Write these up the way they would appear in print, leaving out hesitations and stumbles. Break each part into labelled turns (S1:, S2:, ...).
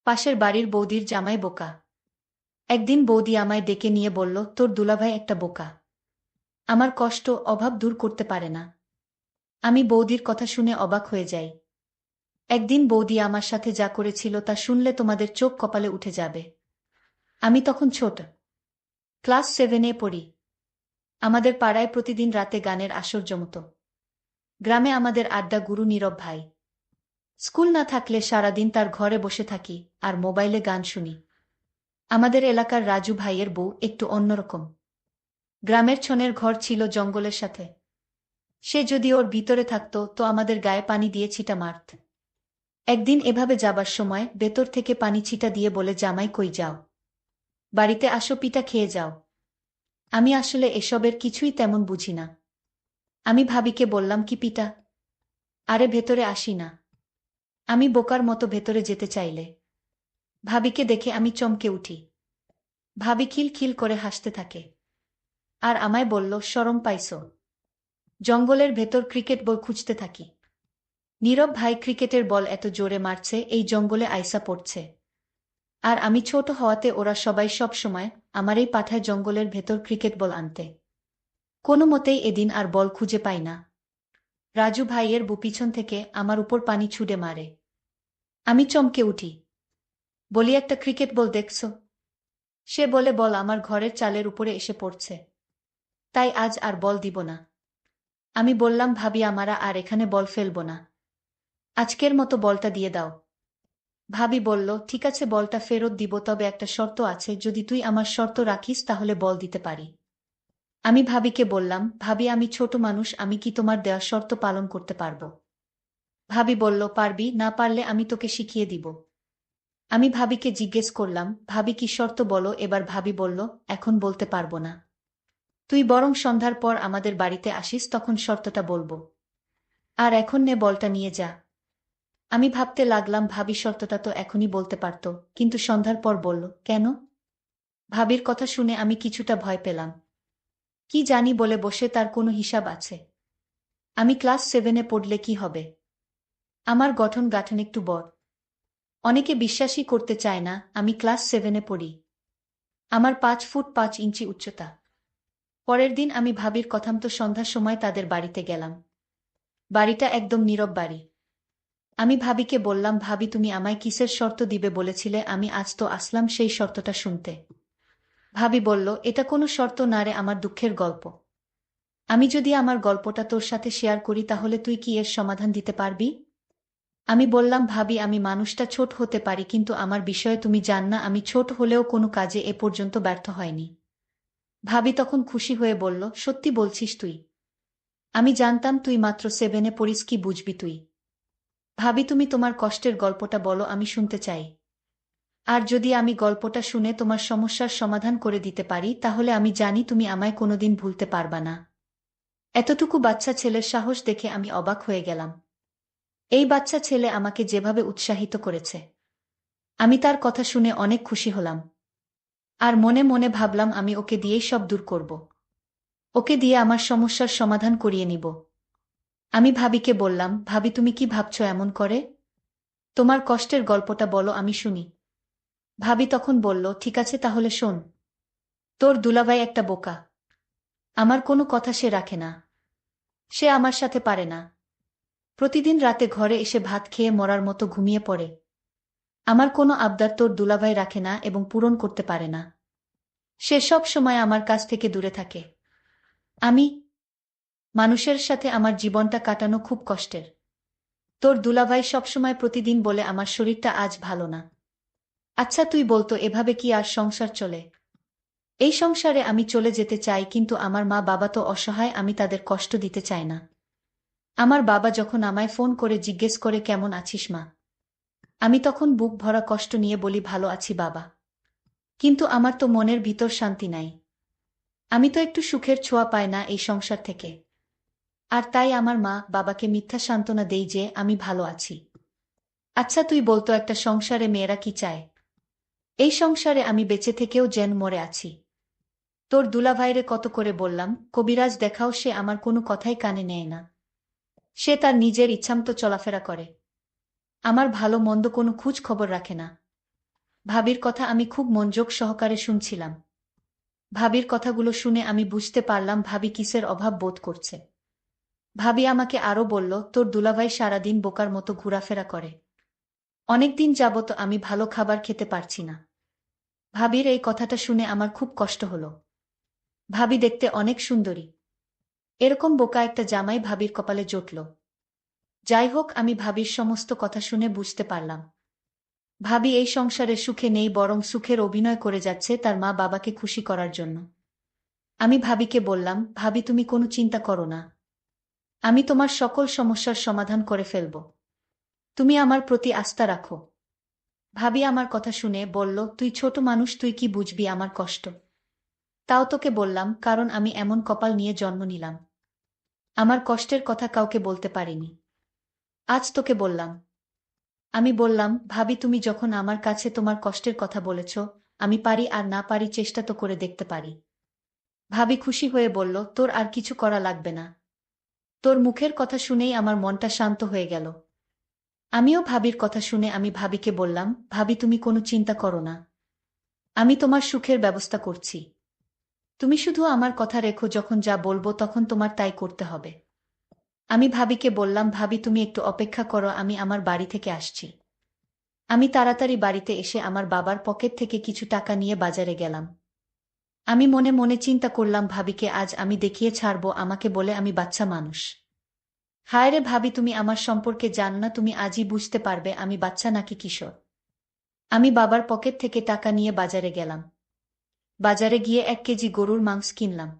S1: পাশের বাড়ির বৌদির জামাই বোকা। একদিন বৌদি আমায় ডেকে নিয়ে বলল, তোর দুলাভাই একটা বোকা। আমার কষ্ট অভাব দূর করতে পারে না। আমি বৌদির কথা শুনে অবাক হয়ে যাই। একদিন বৌদি আমার সাথে যা করেছিল তা শুনলে তোমাদের চোখ কপালে উঠে যাবে। আমি তখন ছোট, ক্লাস 7-এ পড়ি। আমাদের পাড়ায় প্রতিদিন রাতে গানের আসর জমত। গ্রামে আমাদের আড্ডা গুরু নীরব ভাই। স্কুল না থাকলে সারাদিন তার ঘরে বসে থাকি আর মোবাইলে গান শুনি। আমাদের এলাকার রাজু ভাইয়ের বউ একটু অন্যরকম। গ্রামের ছনের ঘর ছিল জঙ্গলের সাথে। সে যদি ওর ভিতরে থাকত তো আমাদের গায়ে পানি দিয়ে ছিটা মারত। একদিন এভাবে যাবার সময় ভেতর থেকে পানি ছিটা দিয়ে বলে, জামাই কই যাও? বাড়িতে আসো, পিঠা খেয়ে যাও। আমি আসলে এসবের কিছুই তেমন বুঝি না। আমি ভাবিকে বললাম, কি পিঠা? আরে ভেতরে আসি না। আমি বোকার মতো ভেতরে যেতে চাইলে ভাবিকে দেখে আমি চমকে উঠি। ভাবি খিল খিল করে হাসতে থাকে আর আমায় বলল, শরম পাইছো? জঙ্গলের ভেতর ক্রিকেট বল খুঁজতে থাকি। নীরব ভাই ক্রিকেটের বল এত জোরে মারছে এই জঙ্গলে আইসা পড়ছে। আর আমি ছোট হওয়াতে ওরা সবাই সব সময় আমারই পাঠায় জঙ্গলের ভেতর ক্রিকেট বল আনতে। কোনো মতেই এদিন আর বল খুঁজে পাই না। রাজু ভাইয়ের বউ পিছন থেকে আমার উপর পানি ছুঁড়ে মারে। আমি চমকে উঠি। বলি, একটা ক্রিকেট বল দেখছো? সে বলে, বল আমার ঘরের চালের উপরে এসে পড়ছে, তাই আজ আর বল দিব না। আমি বললাম, ভাবি আমারা আর এখানে বল ফেলব না। আজকের মতো বলটা দিয়ে দাও। ভাবি বলল, ঠিক আছে বলটা ফেরত দিব, তবে একটা শর্ত আছে, যদি তুই আমার শর্ত রাখিস তাহলে বল দিতে পারি। আমি ভাবিকে বললাম, ভাবি আমি ছোট মানুষ, আমি কি তোমার দেওয়া শর্ত পালন করতে পারবো? ভাবি বলল, পারবি, না পারলে আমি তোকে শিখিয়ে দিব। আমি ভাবিকে জিজ্ঞেস করলাম, ভাবি কি শর্ত বলো? এবার ভাবি বলল, এখন বলতে পারবো না। তুই বরং সন্ধ্যার পর আমাদের বাড়িতে আসিস, তখন শর্তটা বলবো। আর এখন নে বলটা নিয়ে যা। আমি ভাবতে লাগলাম, ভাবি শর্তটা তো এখনই বলতে পারত, কিন্তু সন্ধ্যার পর বলল কেন? ভাবির কথা শুনে আমি কিছুটা ভয় পেলাম। কি জানি বলে বসে তার কোনো হিসাব আছে? আমি ক্লাস 7-এ পড়লে কি হবে? আমার গঠন গাঠন একটু বড়। অনেকে বিশ্বাসই করতে চায় না আমি ক্লাস 7-এ পড়ি। আমার 5 ফুট 5 ইঞ্চি উচ্চতা। পরের দিন আমি ভাবির কথামতো সন্ধ্যার সময় তাদের বাড়িতে গেলাম। বাড়িটা একদম নীরব বাড়ি। আমি ভাবিকে বললাম, ভাবি তুমি আমায় কিসের শর্ত দিবে বলেছিলে, আমি আজ তো আসলাম সেই শর্তটা শুনতে। ভাবি বলল, এটা কোনো শর্ত না রে, আমার দুঃখের গল্প। আমি যদি আমার গল্পটা তোর সাথে শেয়ার করি তাহলে তুই কি এর সমাধান দিতে পারবি? আমি বললাম, ভাবি আমি মানুষটা ছোট হতে পারি, কিন্তু আমার বিষয়ে তুমি জান না, আমি ছোট হলেও কোনো কাজে এ পর্যন্ত ব্যর্থ হয়নি। ভাবি তখন খুশি হয়ে বলল, সত্যি বলছিস তুই? আমি জানতাম তুই মাত্র 7-এ পড়িস, কি বুঝবি তুই। ভাবি তুমি তোমার কষ্টের গল্পটা বলো, আমি শুনতে চাই। আর যদি আমি গল্পটা শুনে তোমার সমস্যার সমাধান করে দিতে পারি তাহলে আমি জানি তুমি আমায় কোনোদিন ভুলতে পারবা না। এতটুকু বাচ্চা ছেলের সাহস দেখে আমি অবাক হয়ে গেলাম। এই বাচ্চা ছেলে আমাকে যেভাবে উৎসাহিত করেছে, আমি তার কথা শুনে অনেক খুশি হলাম। আর মনে মনে ভাবলাম আমি ওকে দিয়েই সব দূর করব। ওকে দিয়ে আমার সমস্যার সমাধান করিয়ে নিব। আমি ভাবিকে বললাম, ভাবি তুমি কি ভাবছো এমন করে? তোমার কষ্টের গল্পটা বলো, আমি শুনি। ভাবি তখন বলল, ঠিক আছে তাহলে শোন। তোর দুলাভাই একটা বোকা। আমার কোনো কথা সে রাখে না। সে আমার সাথে পারে না। প্রতিদিন রাতে ঘরে এসে ভাত খেয়ে মরার মতো ঘুমিয়ে পড়ে। আমার কোনো আবদার তোর দুলাভাই রাখে না এবং পূরণ করতে পারে না। সে সব সময় আমার কাছ থেকে দূরে থাকে। আমি মানুষের সাথে আমার জীবনটা কাটানো খুব কষ্টের। তোর দুলাভাই সবসময় প্রতিদিন বলে আমার শরীরটা আজ ভালো না। আচ্ছা তুই বলতো এভাবে কি আর সংসার চলে? এই সংসারে আমি চলে যেতে চাই, কিন্তু আমার মা বাবা তো অসহায়, আমি তাদের কষ্ট দিতে চাই না। আমার বাবা যখন আমায় ফোন করে জিজ্ঞেস করে কেমন আছিস মা, আমি তখন বুক ভরা কষ্ট নিয়ে বলি, ভালো আছি বাবা। কিন্তু আমার তো মনের ভিতর শান্তি নাই। আমি তো একটু সুখের ছোঁয়া পাই না এই সংসার থেকে। আর তাই আমার মা বাবাকে মিথ্যা সান্ত্বনা দেই যে আমি ভালো আছি। আচ্ছা তুই বলতো একটা সংসারে মেয়েরা কি চায়? এই সংসারে আমি বেঁচে থেকেও যেন মরে আছি। তোর দুলাভাইরে কত করে বললাম, কবিরাজ দেখাও, সে আমার কোনো কথাই কানে নেয় না। সে তার নিজের ইচ্ছামতো চলাফেরা করে। আমার ভালো মন্দ কোনো খোঁজ খবর রাখে না। ভাবির কথা আমি খুব মনোযোগ সহকারে শুনছিলাম। ভাবির কথাগুলো শুনে আমি বুঝতে পারলাম ভাবি কিসের অভাব বোধ করছে। ভাবি আমাকে আরও বলল, তোর দুলাভাই সারাদিন বোকার মতো ঘোরাফেরা করে। অনেকদিন যাবত আমি ভালো খাবার খেতে পারছি না। ভাবির এই কথাটা শুনে আমার খুব কষ্ট হলো। ভাবি দেখতে অনেক সুন্দরী। এরকম বোকা একটা জামাই ভাবির কপালে জুটল। যাই হোক, আমি ভাবির সমস্ত কথা শুনে বুঝতে পারলাম ভাবি এই সংসারে সুখে নেই, বরং সুখের অভিনয় করে যাচ্ছে তার মা বাবাকে খুশি করার জন্য। আমি ভাবিকে বললাম, ভাবি তুমি কোনো চিন্তা করো না, আমি তোমার সকল সমস্যার সমাধান করে ফেলব। তুমি আমার প্রতি আস্থা রাখো। ভাবি আমার কথা শুনে বলল, তুই ছোট মানুষ, তুই কি বুঝবি আমার কষ্ট। তাও তোকে বললাম, কারণ আমি এমন কপাল নিয়ে জন্ম নিলাম। আমার কষ্টের কথা কাউকে বলতে পারিনি। আজ তোকে বললাম। আমি বললাম, ভাবি তুমি যখন আমার কাছে তোমার কষ্টের কথা বলেছ, আমি পারি আর না পারি চেষ্টা তো করে দেখতে পারি। ভাবি খুশি হয়ে বলল, তোর আর কিছু করা লাগবে না। তোর মুখের কথা শুনেই আমার মনটা শান্ত হয়ে গেল। আমিও ভাবির কথা শুনে আমি ভাবিকে বললাম, ভাবি তুমি কোনো চিন্তা করো না, আমি তোমার সুখের ব্যবস্থা করছি। তুমি শুধু আমার কথা রেখো, যখন যা বলবো তখন তোমার তাই করতে হবে। আমি ভাবিকে বললাম, ভাবি তুমি একটু অপেক্ষা করো, আমি আমার বাড়ি থেকে আসছি। আমি তাড়াতাড়ি বাড়িতে এসে আমার বাবার পকেট থেকে কিছু টাকা নিয়ে বাজারে গেলাম। আমি মনে মনে চিন্তা করলাম, ভাবিকে আজ আমি দেখিয়ে ছাড়বো আমাকে বলে আমি বাচ্চা মানুষ। হায় রে ভাবি, তুমি আমার সম্পর্কে জানো না, তুমি আজই বুঝতে পারবে আমি বাচ্চা নাকি কিশোর। আমি বাবার পকেট থেকে টাকা নিয়ে বাজারে গেলাম। বাজারে গিয়ে 1 কেজি গরুর মাংস কিনলাম।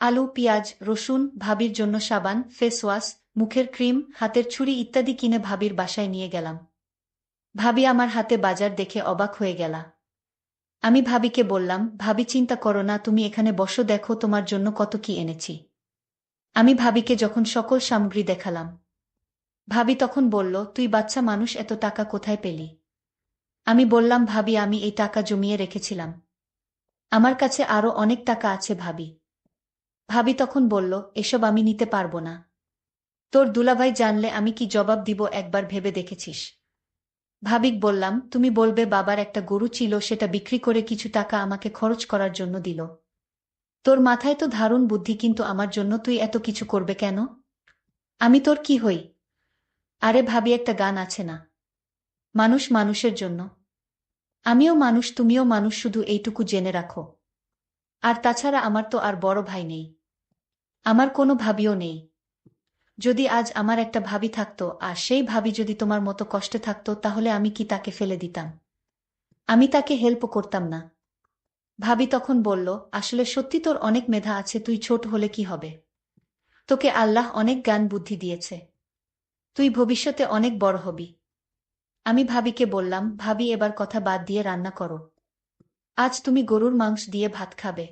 S1: আলু, পেঁয়াজ, রসুন, ভাবির জন্য সাবান, ফেস ওয়াশ, মুখের ক্রিম, হাতের ছুরি ইত্যাদি কিনে ভাবির বাসায় নিয়ে গেলাম। ভাবি আমার হাতে বাজার দেখে অবাক হয়ে গেলা। আমি ভাবিকে বললাম, ভাবি চিন্তা করো না, তুমি এখানে বসো, দেখো তোমার জন্য কত কি এনেছি। আমি ভাবিকে যখন সকল সামগ্রী দেখালাম, ভাবি তখন বলল, তুই বাচ্চা মানুষ, এত টাকা কোথায় পেলি। আমি বললাম, ভাবি আমি এই টাকা জমিয়ে রেখেছিলাম, আমার কাছে আরো অনেক টাকা আছে ভাবি। ভাবি তখন বলল, এসব আমি নিতে পারবো না। তোর দুলাভাই জানলে আমি কি জবাব দিব, একবার ভেবে দেখেছিস। ভাবিক বললাম, তুমি বলবে বাবার একটা গরু ছিল, সেটা বিক্রি করে কিছু টাকা আমাকে খরচ করার জন্য দিল। তোর মাথায় তো দারুণ বুদ্ধি, কিন্তু আমার জন্য তুই এত কিছু করবে কেন। আমি তোর কি হই। আরে ভাবি, একটা গান আছে না, মানুষ মানুষের জন্য। আমিও মানুষ, তুমিও মানুষ, শুধু এইটুকু জেনে রাখো। আর তাছাড়া আমার তো আর বড় ভাই নেই, আমার কোনো ভাবিও নেই। যদি আজ আমার একটা ভাবি থাকতো, আর সেই ভাবি যদি তোমার মতো কষ্টে থাকতো, তাহলে আমি কি তাকে ফেলে দিতাম। আমি তাকে হেল্প করতাম না। ভাবি তখন বলল, আসলে সত্যি তোর অনেক মেধা আছে, তুই ছোট হলে কি হবে, তোকে আল্লাহ অনেক জ্ঞান বুদ্ধি দিয়েছে, তুই ভবিষ্যতে অনেক বড় হবি। আমি ভাবিকে বললাম, ভাবি এবার কথা বাদ দিয়ে রান্না করো। আজ তুমি গরুর মাংস দিয়ে ভাত খাবে,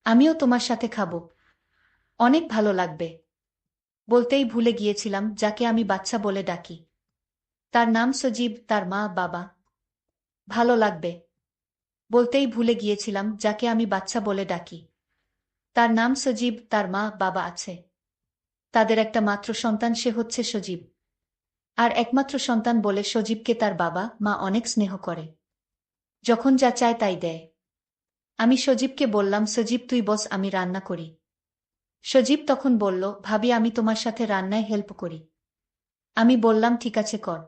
S1: আমিও তোমার সাথে খাবো, অনেক ভালো লাগবে। বলতেই ভুলে গিয়েছিলাম যাকে আমি বাচ্চা বলে ডাকি, তার নাম সজীব, তার মা বাবা। ভালো লাগবে। বলতেই ভুলে গিয়েছিলাম যাকে আমি বাচ্চা বলে ডাকি, তার নাম সজীব, তার মা বাবা আছে। তাদের একটা মাত্র সন্তান, সে হচ্ছে সজীব। আর একমাত্র সন্তান বলে সজীবকে তার বাবা মা অনেক স্নেহ করে, যখন যা চায় তাই দেয়। আমি সজীবকে বললাম, সজীব তুই বস, আমি রান্না করি। সজীব তখন বলল, ভাবি আমি তোমার সাথে রান্নায় হেল্প করি। আমি বললাম, ঠিক আছে কর।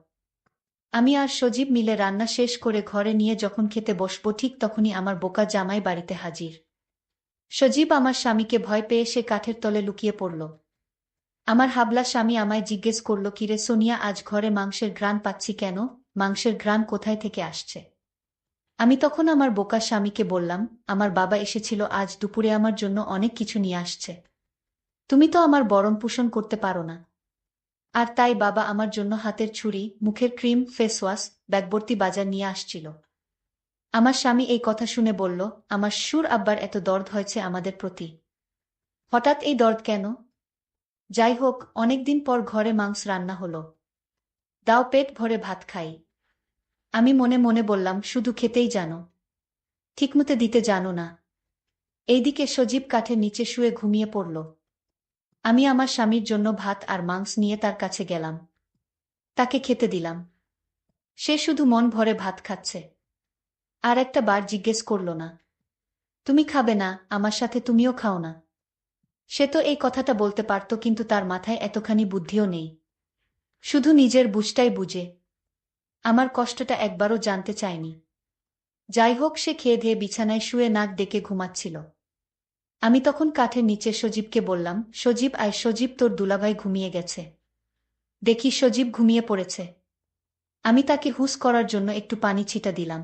S1: আমি আর সজীব মিলে রান্না শেষ করে ঘরে নিয়ে যখন খেতে বসবো, ঠিক তখনই আমার বোকা জামাই বাড়িতে হাজির। সজীব আমার স্বামীকে ভয় পেয়ে সে কাঠের তলে লুকিয়ে পড়ল। আমার হাবলা স্বামী আমায় জিজ্ঞেস করল, কিরে সোনিয়া, আজ ঘরে মাংসের ঘ্রাণ পাচ্ছি কেন, মাংসের ঘ্রাণ কোথায় থেকে আসছে। আমি তখন আমার বোকা স্বামীকে বললাম, আমার বাবা এসেছিল আজ দুপুরে, আমার জন্য অনেক কিছু নিয়ে আসছে। তুমি তো আমার ভরণ পোষণ করতে পারো না, আর তাই বাবা আমার জন্য হাতের ছুরি, মুখের ক্রিম, ফেস ওয়াশ, ব্যাগভর্তি বাজার নিয়ে আসছিল। আমার স্বামী এই কথা শুনে বলল, আমার সুর আব্বার এত দরদ হয়েছে আমাদের প্রতি, হঠাৎ এই দরদ কেন। যাই হোক, অনেকদিন পর ঘরে মাংস রান্না হলো, দাও পেট ভরে ভাত খাই। আমি মনে মনে বললাম, শুধু খেতেই জানো, ঠিকমতো দিতে জানো না। এইদিকে সজীব কাঠের নিচে শুয়ে ঘুমিয়ে পড়ল। আমি আমার স্বামীর জন্য ভাত আর মাংস নিয়ে তার কাছে গেলাম, তাকে খেতে দিলাম। সে শুধু মন ভরে ভাত খাচ্ছে। আর একটা বার জিজ্ঞেস করল না, তুমি খাবে না, আমার সাথে তুমিও খাও না। সে তো এই কথাটা বলতে পারত, কিন্তু তার মাথায় এতখানি বুদ্ধিও নেই। শুধু নিজের বুঝটাই বুঝে। আমার কষ্টটা একবারও জানতে চায়নি। যাই হোক, সে খেয়ে ধেয়ে বিছানায় শুয়ে নাক ডেকে ঘুমাচ্ছিল। আমি তখন কাঠের নিচে সজীবকে বললাম, সজীব আয়, সজীব তোর দুলাভাই ঘুমিয়ে গেছে। দেখি সজীব ঘুমিয়ে পড়েছে। আমি তাকে হুঁশ করার জন্য একটু পানি ছিটা দিলাম।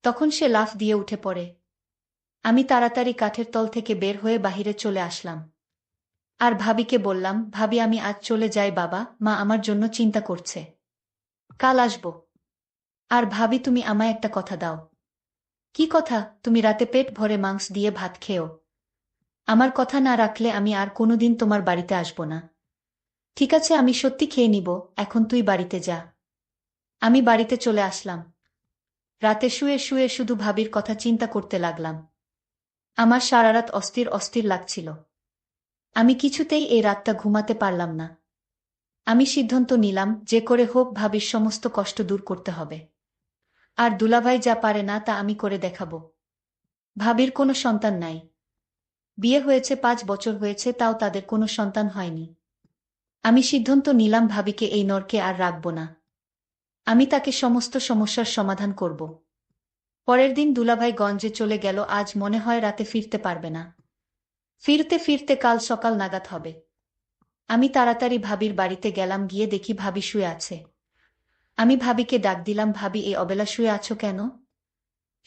S1: তখন সে লাফ দিয়ে উঠে পড়ে। আমি তাড়াতাড়ি কাঠের তল থেকে বের হয়ে বাহিরে চলে আসলাম। আর ভাবিকে বললাম, ভাবি আমি আজ চলে যাই, বাবা মা আমার জন্য চিন্তা করছে। কাল আসব। আর ভাবি তুমি আমায় একটা কথা দাও। কি কথা? তুমি রাতে পেট ভরে মাংস দিয়ে ভাত খেও। আমার কথা না রাখলে আমি আর কোনোদিন তোমার বাড়িতে আসব না। ঠিক আছে, আমি সত্যি খেয়ে নিব, এখন তুই বাড়িতে যা। আমি বাড়িতে চলে আসলাম। রাতে শুয়ে শুয়ে শুধু ভাবির কথা চিন্তা করতে লাগলাম। আমার সারারাত অস্থির অস্থির লাগছিল। আমি কিছুতেই এই রাতটা ঘুমাতে পারলাম না। আমি সিদ্ধান্ত নিলাম, যে করে হোক ভাবির সমস্ত কষ্ট দূর করতে হবে। আর দুলাভাই যা পারে না তা আমি করে দেখাব। ভাবির কোনো সন্তান নাই। বিয়ে হয়েছে 5 বছর হয়েছে, তাও তাদের কোনো সন্তান হয়নি। আমি সিদ্ধান্ত নিলাম ভাবিকে এই নরকে আর রাখব না। আমি তাকে সমস্ত সমস্যার সমাধান করব। পরের দিন দুলাভাই গঞ্জে চলে গেল। আজ মনে হয় রাতে ফিরতে পারবে না। ফিরতে ফিরতে কাল সকাল নাগাদ হবে। আমি তাড়াতাড়ি ভাবির বাড়িতে গেলাম, গিয়ে দেখি ভাবি শুয়ে আছে। আমি ভাবিকে ডাক দিলাম, ভাবি এই অবেলা শুয়ে আছো কেন?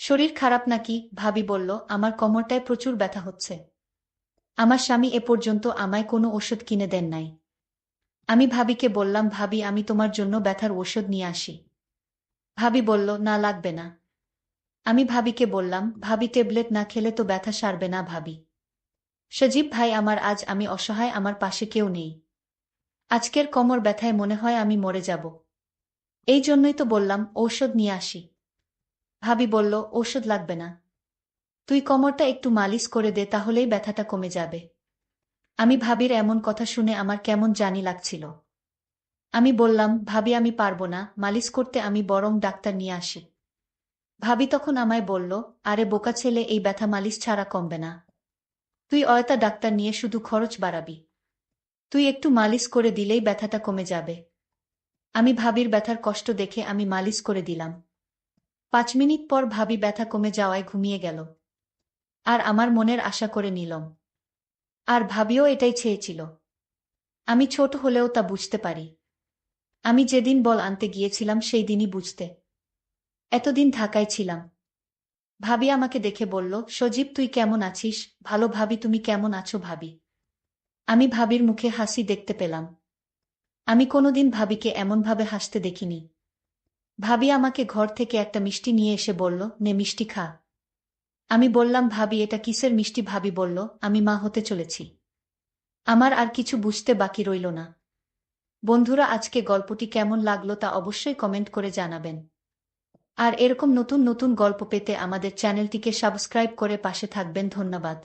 S1: শরীর খারাপ নাকি? ভাবি বলল, আমার কোমরটায় প্রচুর ব্যথা হচ্ছে। আমার স্বামী এ পর্যন্ত আমায় কোনো ওষুধ কিনে দেন নাই। আমি ভাবিকে বললাম, ভাবি আমি তোমার জন্য ব্যথার ওষুধ নিয়ে আসি। ভাবি বলল, না লাগবে না। আমি ভাবিকে বললাম, ভাবি ট্যাবলেট না খেলে তো ব্যথা সারবে না ভাবি। সজীব ভাই আমার, আজ আমি অসহায়, আমার পাশে কেউ নেই। আজকের কোমর ব্যথায় মনে হয় আমি মরে যাব। এই জন্যই তো বললাম ঔষধ নিয়ে আসি। ভাবি বলল, ঔষধ লাগবে না। তুই কোমরটা একটু মালিশ করে দে, তাহলেই ব্যথাটা কমে যাবে। আমি ভাবির এমন কথা শুনে আমার কেমন জানি লাগছিল। আমি বললাম, ভাবি আমি পারবো না মালিশ করতে, আমি বরং ডাক্তার নিয়ে আসি। ভাবি তখন আমায় বলল, আরে বোকা ছেলে, এই ব্যথা মালিশ ছাড়া কমবে না। তুই অয়তা ডাক্তার নিয়ে শুধু খরচ বাড়াবি। তুই একটু মালিশ করে দিলেই ব্যথাটা কমে যাবে। আমি ভাবির ব্যথার কষ্ট দেখে আমি মালিশ করে দিলাম। 5 মিনিট পর ভাবি ব্যথা কমে যাওয়ায় ঘুমিয়ে গেল। আর আমার মনের আশা করে নিলাম। আর ভাবিও এটাই চেয়েছিল। আমি ছোট হলেও তা বুঝতে পারি। আমি যেদিন বল আনতে গিয়েছিলাম সেই দিনই বুঝতে। এতদিন ঢাকায় ছিলাম। ভাবি আমাকে দেখে বলল, সজীব তুই কেমন আছিস? ভালো ভাবি, তুমি কেমন আছো ভাবি? আমি ভাবির মুখে হাসি দেখতে পেলাম। আমি কোনোদিন ভাবিকে এমনভাবে হাসতে দেখিনি। ভাবি আমাকে ঘর থেকে একটা মিষ্টি নিয়ে এসে বলল, নে মিষ্টি খা। আমি বললাম, ভাবি এটা কিসের মিষ্টি? ভাবি বলল, আমি মা হতে চলেছি। আমার আর কিছু বুঝতে বাকি রইল না। বন্ধুরা, আজকে গল্পটি কেমন লাগলো তা অবশ্যই কমেন্ট করে জানাবেন। আর এরকম নতুন নতুন গল্প পেতে আমাদের চ্যানেলটিকে সাবস্ক্রাইব করে পাশে থাকবেন। ধন্যবাদ।